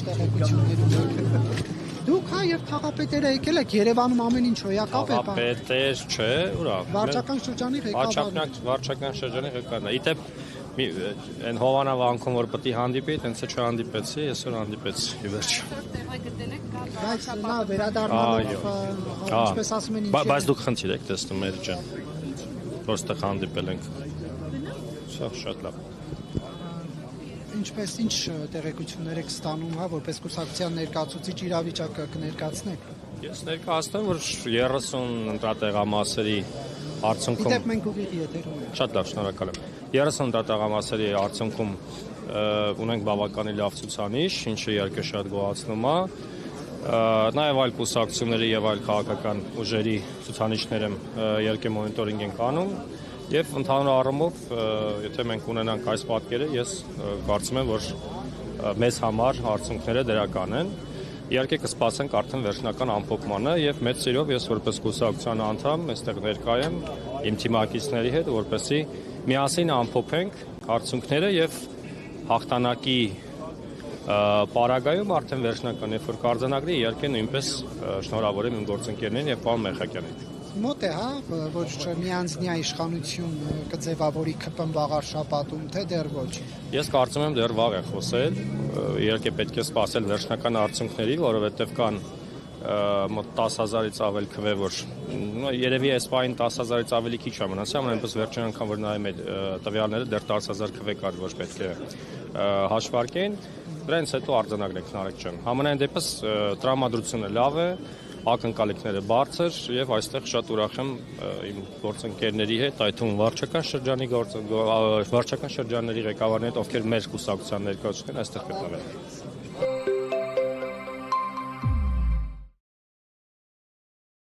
տեղեկություններում։ Դուք հա եւ թաղապետերը եկել եք Երևանում ամեն ինչ հոյակապ է։ Թաղապետեր չէ, ուրա։ Վարչական շրջանի ղեկավարը։ Վարչական շրջանի ղեկավարն է։ Իդեպ այն Հովանավանքում որ պետք է հանդիպի, տենց է չհանդիպեցի, այսօր հանդիպեցի, ի վերջո։ Բայց նա վերադառնալով ինչպես ասում են ինչ։ Բայց դուք խնդիր եք տեսնում մեր ջան։ Որստեղ հանդիպել ենք։ Սա շատ լավ։ Ինչպես ինչ տեղեկություններ եք ստանում, հա, որպես կուսակցության ներկայացուցիչ իրավիճակը կներկայացնեք։ Ես ներկայացնում որ 30 ընտրատեղամասերի արդյունքում Դիտեք մենք ուղիղ եթերում ենք։ Շատ լավ, շնորհակալ եմ։ 30 ընտրատեղամասերի արդյունքում ունենք բավականին լավ ցուցանիշ, ինչը իհարկե շատ գոհացնում է։ Նաև այլ կուսակցությունների եւ այլ քաղաքական ուժերի ցուցանիշները իհարկե մոնիտորինգ ենք անում։ Եվ ընդհանուր առումով, եթե մենք ունենանք այս պատկերը, ես կարծում եմ, որ մեզ համար արդյունքները դրական են։ Իհարկե կսպասենք արդեն վերջնական ամփոփմանը եւ մեծ սիրով ես որպես կուսակցության անդամ այստեղ ներկա եմ իմ թիմակիցների հետ, որպեսզի միասին ամփոփենք արդյունքները եւ հաղթանակի պարագայում արդեն վերջնական երբ որ կարձանագրի, իհարկե նույնպես շնորհավորեմ իմ գործընկերներին եւ պարոն Մեխակյանին։ Մոտ է, հա, ոչ միանձնյա իշխանություն կձևավորի ԿՊ վաղար շաբաթում, թե դեռ ոչ։ Ես կարծում եմ դեռ վաղ է խոսել, իհարկե պետք է սպասել վերջնական արդյունքների, որովհետև կան մոտ 10,000-ից ավել քվե, որ երևի այս պահին 10,000-ից ավելի քիչ է մնացել, այնպես վերջին անգամ որ նայում եմ տվյալները դեռ 10,000 քվե կար, որ պետք է հաշվարկեն, դրանից հետո արձանագրենք Նարեկ ջան։ Համենայն դեպս տրամադրությունը լավ է, ակնկալիքները բարձր եւ այստեղ շատ ուրախ եմ իմ գործընկերների հետ, այդ թվում վարչական շրջանների ղեկավարների հետ, ովքեր մեր կուսակցության ներկայացուցիչներն այստեղ գտնվել են։